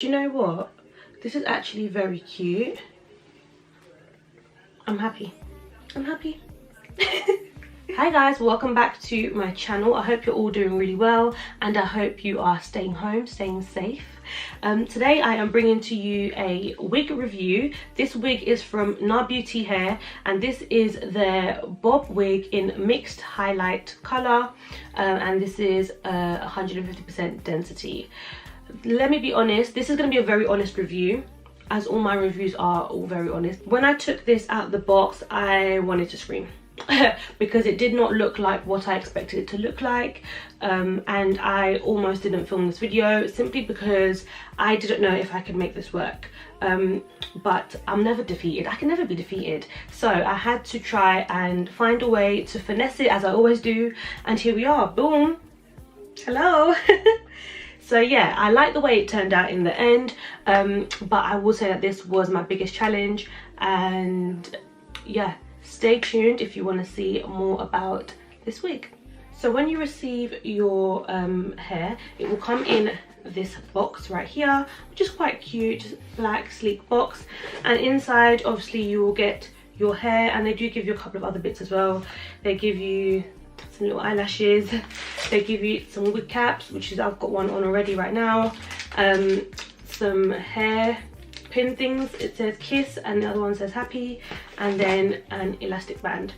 Do you know what? This is actually very cute. I'm happy. I'm happy. Hi guys, welcome back to my channel. I hope you're all doing really well and I hope you are staying home, staying safe. Today I am bringing to you a wig review. This wig is from NaBeautyHair and this is their bob wig in mixed highlight color, and this is 150% density. Let me be honest, this is going to be a very honest review, as all my reviews are all very honest. When I took this out of the box, I wanted to scream because it did not look like what I expected it to look like, and I almost didn't film this video simply because I didn't know if I could make this work. But I'm never defeated. I can never be defeated, so I had to try and find a way to finesse it, as I always do, and here we are. Boom. Hello. So yeah, I like the way it turned out in the end, but I will say that this was my biggest challenge, and yeah, stay tuned if you want to see more about this wig. So when you receive your hair, it will come in this box right here, which is quite cute, just black sleek box, and inside obviously you will get your hair, and they do give you a couple of other bits as well. They give you some little eyelashes, they give you some wig caps, which is, I've got one on already right now, some hair pin things, it says kiss and the other one says happy, and then an elastic band.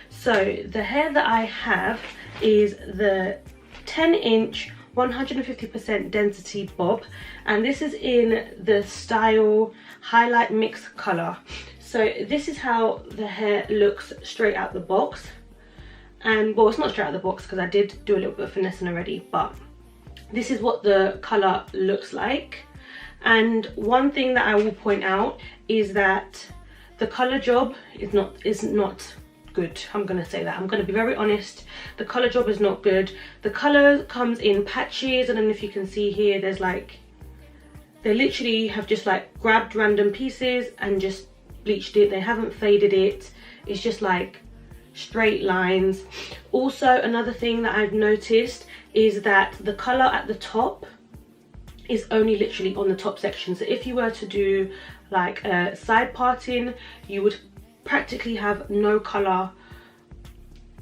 So the hair that I have is the 10-inch 150% density bob, and this is in the style highlight mix color. So this is how the hair looks straight out the box. And well, it's not straight out of the box because I did do a little bit of finessing already, but this is what the color looks like. And one thing that I will point out is that the color job is not good. I'm gonna say that. I'm gonna be very honest. The color job is not good. The color comes in patches. I don't know if you can see here, there's like, they literally have just like grabbed random pieces and just bleached it. They haven't faded it. It's just like straight lines. Also, another thing that I've noticed is that the color at the top is only literally on the top section. So if you were to do like a side parting, you would practically have no color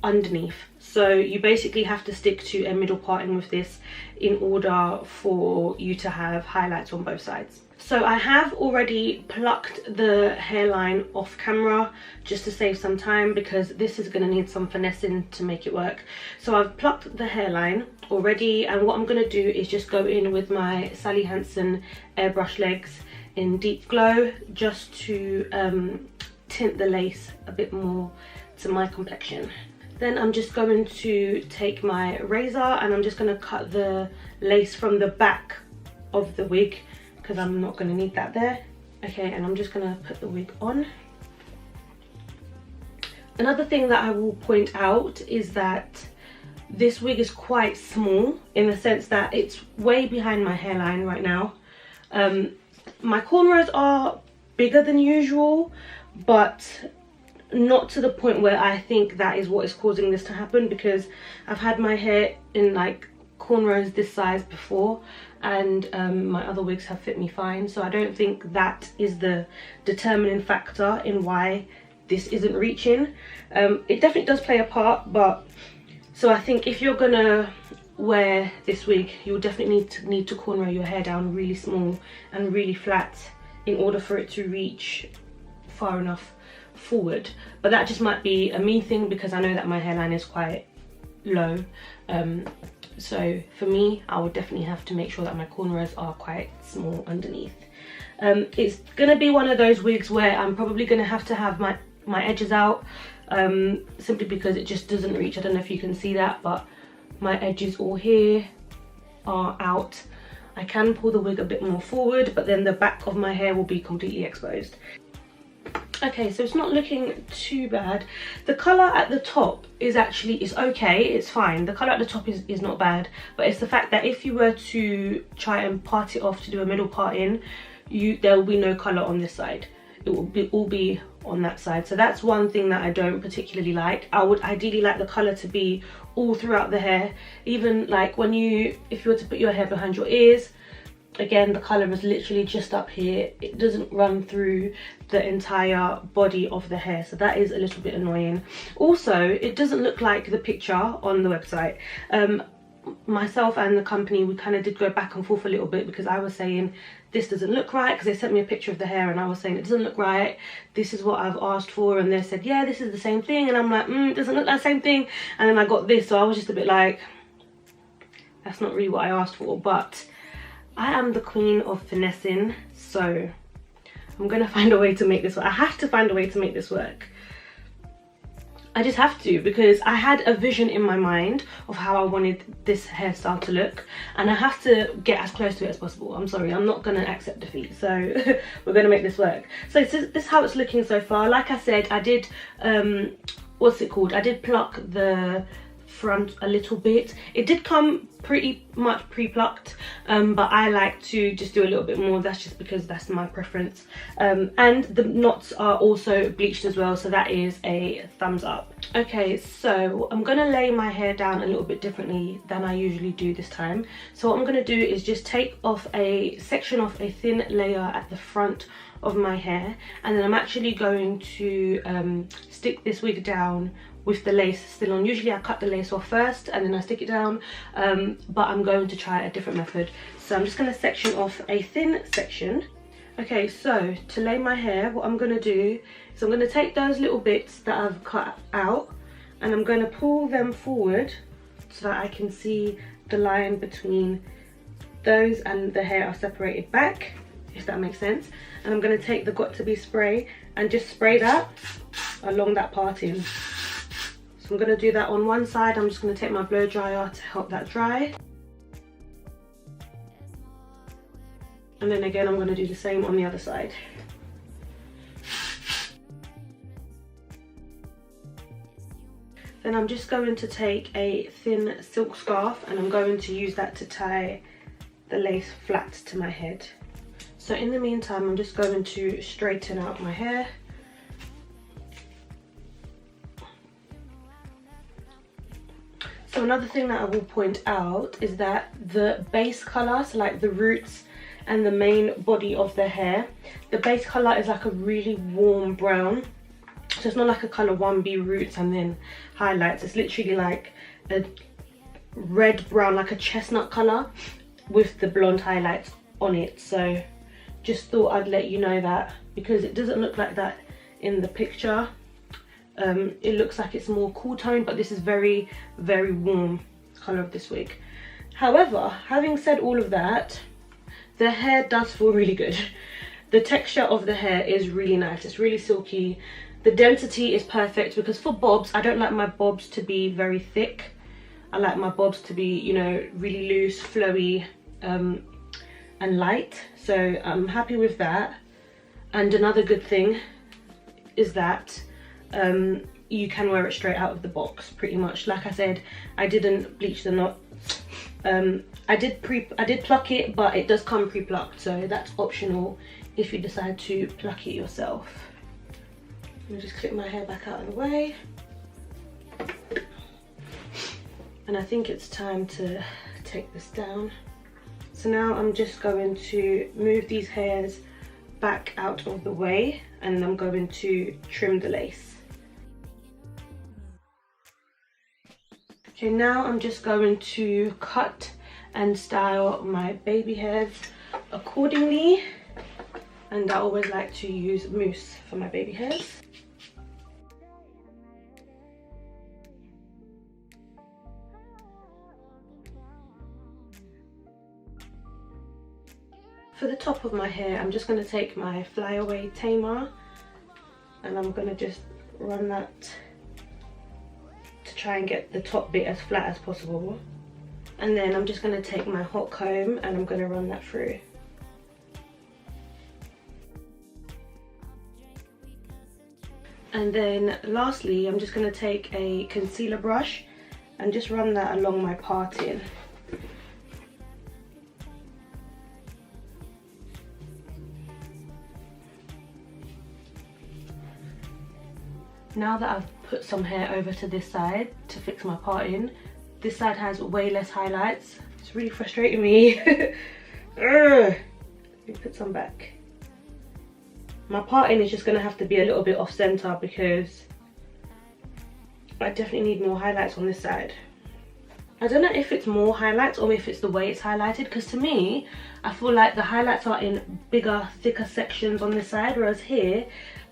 underneath. So you basically have to stick to a middle parting with this in order for you to have highlights on both sides. So I have already plucked the hairline off camera just to save some time, because this is going to need some finessing to make it work. So I've plucked the hairline already, and what I'm going to do is just go in with my Sally Hansen airbrush legs in Deep Glow, just to tint the lace a bit more to my complexion. Then I'm just going to take my razor and I'm just going to cut the lace from the back of the wig, because I'm not going to need that there. Okay, and I'm just going to put the wig on. Another thing that I will point out is that this wig is quite small, in the sense that it's way behind my hairline right now. My cornrows are bigger than usual, but not to the point where I think that is what is causing this to happen, because I've had my hair in like cornrows this size before, and my other wigs have fit me fine, so I don't think that is the determining factor in why this isn't reaching. It definitely does play a part, but so I think if you're gonna wear this wig, you'll definitely need to cornrow your hair down really small and really flat in order for it to reach far enough forward. But that just might be a me thing, because I know that my hairline is quite low. So for me, I would definitely have to make sure that my cornrows are quite small underneath. It's gonna be one of those wigs where I'm probably gonna have to have my edges out, simply because it just doesn't reach. I don't know if you can see that, but my edges all here are out. I can pull the wig a bit more forward, but then the back of my hair will be completely exposed. Okay, so it's not looking too bad. The colour at the top is okay, it's fine. The colour at the top is not bad, but it's the fact that if you were to try and part it off to do a middle part in, there will be no colour on this side. It will all be on that side. So that's one thing that I don't particularly like. I would ideally like the colour to be all throughout the hair. Even like if you were to put your hair behind your ears, Again, the colour is literally just up here. It doesn't run through the entire body of the hair, so that is a little bit annoying. Also, it doesn't look like the picture on the website. Myself and the company, we kind of did go back and forth a little bit, because I was saying this doesn't look right, because they sent me a picture of the hair and I was saying it doesn't look right, this is what I've asked for, and they said yeah, this is the same thing, and I'm like it doesn't look like the same thing. And then I got this, so I was just a bit like, that's not really what I asked for. But I am the queen of finessing, so I'm gonna find a way to make this work. I have to find a way to make this work. I just have to, because I had a vision in my mind of how I wanted this hairstyle to look, and I have to get as close to it as possible. I'm sorry, I'm not gonna accept defeat, so we're gonna make this work. So this is how it's looking so far. Like I said, I did what's it called, I did pluck the front a little bit. It did come pretty much pre-plucked, but I like to just do a little bit more. That's just because that's my preference. And the knots are also bleached as well, so that is a thumbs up. Okay, so I'm gonna lay my hair down a little bit differently than I usually do this time. So what I'm gonna do is just take off a section of a thin layer at the front of my hair, and then I'm actually going to stick this wig down with the lace still on. Usually I cut the lace off first and then I stick it down, but I'm going to try a different method. So I'm just going to section off a thin section. Okay, so to lay my hair, what I'm going to do is I'm going to take those little bits that I've cut out, and I'm going to pull them forward so that I can see the line between those and the hair are separated back, if that makes sense. And I'm going to take the Got To Be spray and just spray that along that parting. So I'm going to do that on one side. I'm just going to take my blow dryer to help that dry. And then again, I'm going to do the same on the other side. Then I'm just going to take a thin silk scarf, and I'm going to use that to tie the lace flat to my head. So in the meantime, I'm just going to straighten out my hair. So another thing that I will point out is that the base colour, so like the roots and the main body of the hair, the base colour is like a really warm brown. So it's not like a colour 1B roots and then highlights. It's literally like a red brown, like a chestnut colour with the blonde highlights on it. So just thought I'd let you know that, because it doesn't look like that in the picture. It looks like it's more cool tone, but this is very, very warm colour of this wig. However, having said all of that, the hair does feel really good. The texture of the hair is really nice. It's really silky. The density is perfect, because for bobs, I don't like my bobs to be very thick. I like my bobs to be, you know, really loose, flowy, and light. So I'm happy with that. And another good thing is that you can wear it straight out of the box pretty much. Like I said, I didn't bleach the knots. I did pluck it, but it does come pre-plucked, so that's optional if you decide to pluck it yourself. Let me just clip my hair back out of the way. And I think it's time to take this down. So now I'm just going to move these hairs back out of the way, and I'm going to trim the lace. Okay, now I'm just going to cut and style my baby hairs accordingly, and I always like to use mousse for my baby hairs. For the top of my hair, I'm just going to take my flyaway tamer, and I'm going to just run that to try and get the top bit as flat as possible. And then I'm just going to take my hot comb and I'm going to run that through. And then lastly, I'm just going to take a concealer brush and just run that along my parting. Now that I've put some hair over to this side to fix my parting, this side has way less highlights. It's really frustrating me. Let me put some back. My parting is just going to have to be a little bit off center because I definitely need more highlights on this side. I don't know if it's more highlights or if it's the way it's highlighted, because to me, I feel like the highlights are in bigger, thicker sections on this side, whereas here,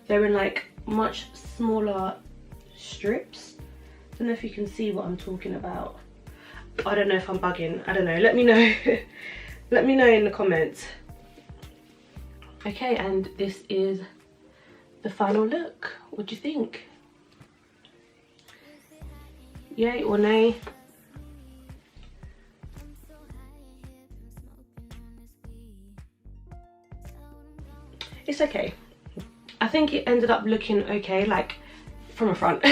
they're in like much smaller strips. I don't know if you can see what I'm talking about. I don't know if I'm bugging. I don't know. Let me know. Let me know in the comments. Okay, and this is the final look. What do you think? Yay or nay? It's okay. I think it ended up looking okay, like from the front.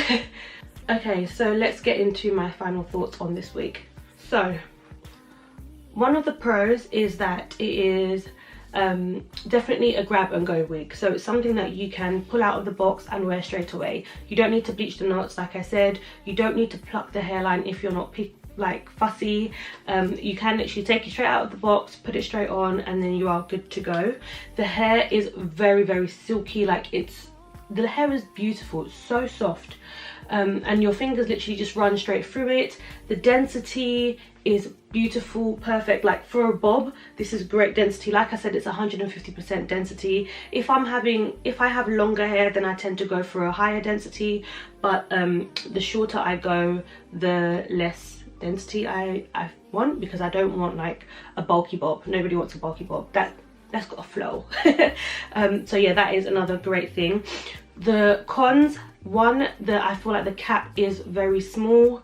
Okay, so let's get into my final thoughts on this wig. So, one of the pros is that it is definitely a grab and go wig. So it's something that you can pull out of the box and wear straight away. You don't need to bleach the knots, like I said. You don't need to pluck the hairline if you're not like fussy. You can literally take it straight out of the box, put it straight on, and then you are good to go. The hair is very, very silky. Like the hair is beautiful. It's so soft. And your fingers literally just run straight through it. The density is beautiful, perfect. Like for a bob, this is great density. Like I said, it's 150% density. If I have longer hair, then I tend to go for a higher density, but the shorter I go, the less density I want, because I don't want like a bulky bob. Nobody wants a bulky bob. That's got a flow. So yeah, that is another great thing. The cons, one, I feel like the cap is very small.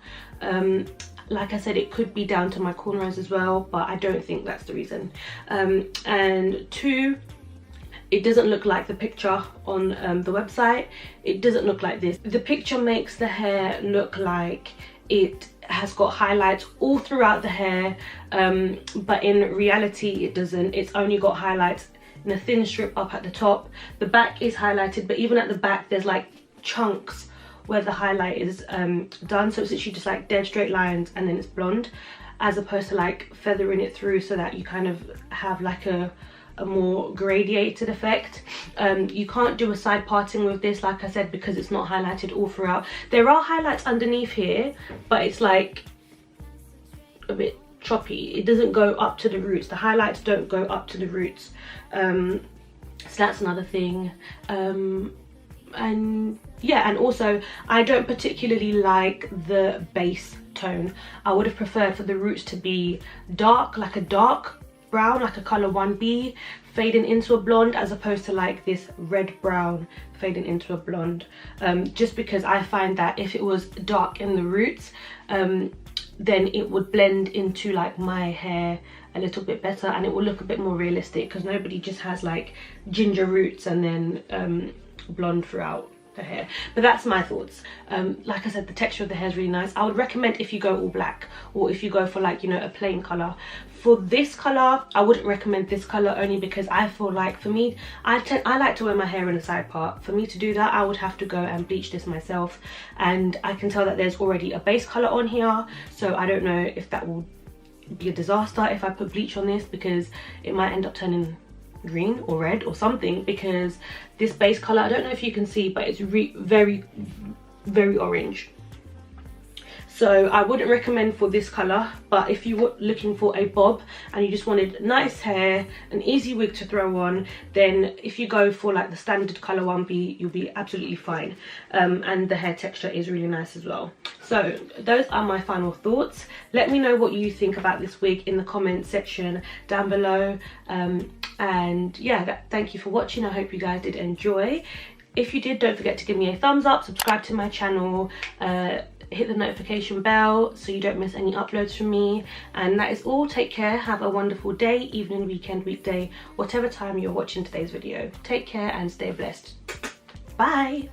Like I said, it could be down to my cornrows as well, but I don't think that's the reason. And two, it doesn't look like the picture on the website. It doesn't look like this. The picture makes the hair look like it has got highlights all throughout the hair, but in reality it doesn't. It's only got highlights in a thin strip up at the top. The back is highlighted, but even at the back there's like chunks where the highlight is done, so it's literally just like dead straight lines and then it's blonde, as opposed to like feathering it through so that you kind of have like a more gradiated effect. You can't do a side parting with this, like I said, because it's not highlighted all throughout. There are highlights underneath here, but it's like a bit choppy. It doesn't go up to the roots. The highlights don't go up to the roots. So that's another thing. And yeah, and also I don't particularly like the base tone. I would have preferred for the roots to be dark, like a dark brown, like a color 1B fading into a blonde, as opposed to like this red brown fading into a blonde, just because I find that if it was dark in the roots, then it would blend into like my hair a little bit better, and it will look a bit more realistic, because nobody just has like ginger roots and then blonde throughout the hair. But that's my thoughts. Like I said, the texture of the hair is really nice. I would recommend if you go all black, or if you go for like, you know, a plain color. For this color, I wouldn't recommend this color, only because I feel like, for me, I like to wear my hair in a side part. For me to do that, I would have to go and bleach this myself, and I can tell that there's already a base color on here, so I don't know if that will be a disaster if I put bleach on this, because it might end up turning green or red or something, because this base color, I don't know if you can see, but it's very, very orange. So I wouldn't recommend for this color. But if you were looking for a bob and you just wanted nice hair, an easy wig to throw on, then if you go for like the standard color 1B, you'll be absolutely fine. And the hair texture is really nice as well. So those are my final thoughts. Let me know what you think about this wig in the comment section down below. And yeah, thank you for watching. I hope you guys did enjoy. If you did, don't forget to give me a thumbs up, subscribe to my channel, hit the notification bell so you don't miss any uploads from me. And that is all. Take care, have a wonderful day, evening, weekend, weekday, whatever time you're watching today's video. Take care and stay blessed. Bye.